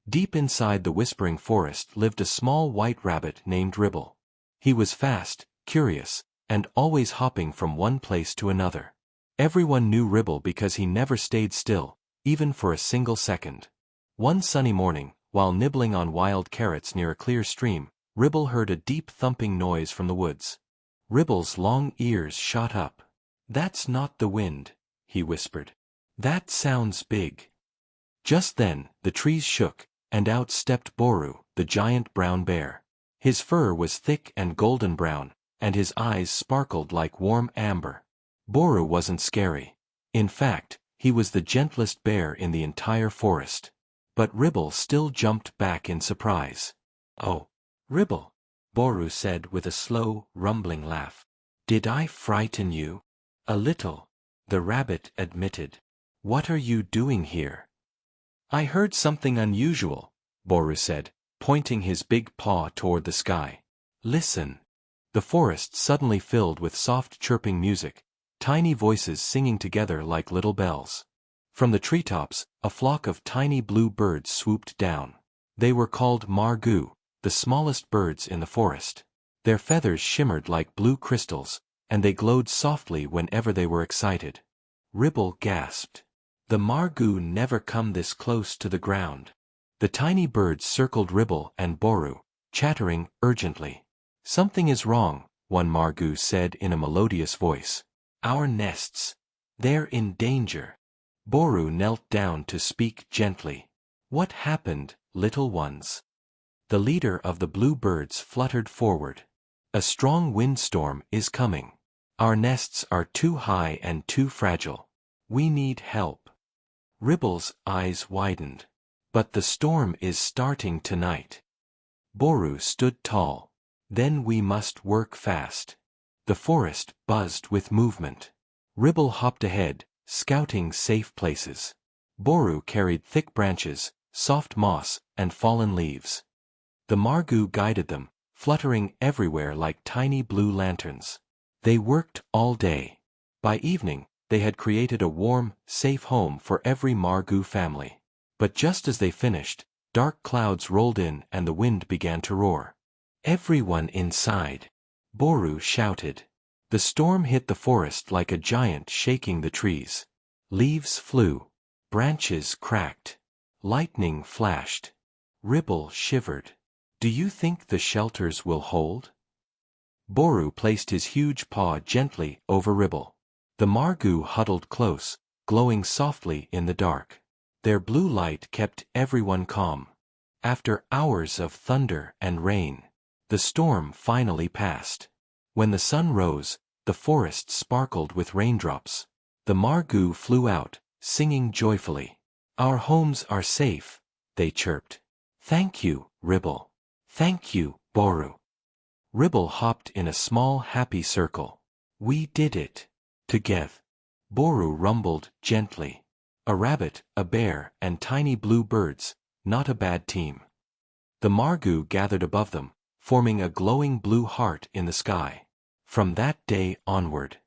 Deep inside the whispering forest lived a small white rabbit named Ribble. He was fast, curious, and always hopping from one place to another. Everyone knew Ribble because he never stayed still, even for a single second. One sunny morning, while nibbling on wild carrots near a clear stream, Ribble heard a deep thumping noise from the woods. Ribble's long ears shot up. "That's not the wind," he whispered. "That sounds big." Just then, the trees shook, and out stepped Boru, the giant brown bear. His fur was thick and golden brown, and his eyes sparkled like warm amber. Boru wasn't scary. In fact, he was the gentlest bear in the entire forest. But Ribble still jumped back in surprise. "Oh, Ribble," Boru said with a slow, rumbling laugh. "Did I frighten you?" "A little," the rabbit admitted. "What are you doing here?" "I heard something unusual," Boru said, pointing his big paw toward the sky. "Listen." The forest suddenly filled with soft chirping music, tiny voices singing together like little bells. From the treetops, a flock of tiny blue birds swooped down. They were called margoo, the smallest birds in the forest. Their feathers shimmered like blue crystals, and they glowed softly whenever they were excited. Ribble gasped. The margoo never come this close to the ground. The tiny birds circled Ribble and Boru, chattering urgently. "Something is wrong," one margoo said in a melodious voice. "Our nests. They're in danger." Boru knelt down to speak gently. "What happened, little ones?" The leader of the blue birds fluttered forward. "A strong windstorm is coming. Our nests are too high and too fragile. We need help." Ribble's eyes widened. "But the storm is starting tonight." Boru stood tall. "Then we must work fast." The forest buzzed with movement. Ribble hopped ahead, scouting safe places. Boru carried thick branches, soft moss, and fallen leaves. The margoo guided them, fluttering everywhere like tiny blue lanterns. They worked all day. By evening, they had created a warm, safe home for every margoo family. But just as they finished, dark clouds rolled in and the wind began to roar. "Everyone inside!" Boru shouted. The storm hit the forest like a giant shaking the trees. Leaves flew. Branches cracked. Lightning flashed. Ribble shivered. "Do you think the shelters will hold?" Boru placed his huge paw gently over Ribble. The margoo huddled close, glowing softly in the dark. Their blue light kept everyone calm. After hours of thunder and rain, the storm finally passed. When the sun rose, the forest sparkled with raindrops. The margoo flew out, singing joyfully. "Our homes are safe," they chirped. "Thank you, Ribble." "Thank you, Boru." Ribble hopped in a small happy circle. "We did it. Together." Boru rumbled gently. "A rabbit, a bear, and tiny blue birds, not a bad team." The margoo gathered above them, forming a glowing blue heart in the sky. From that day onward,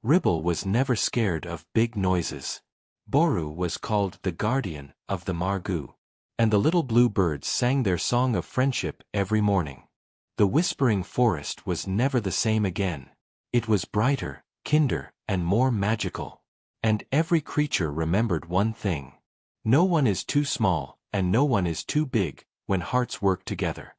Ribble was never scared of big noises. Boru was called the guardian of the margoo, and the little blue birds sang their song of friendship every morning. The whispering forest was never the same again. It was brighter, kinder, and more magical. And every creature remembered one thing. No one is too small, and no one is too big, when hearts work together.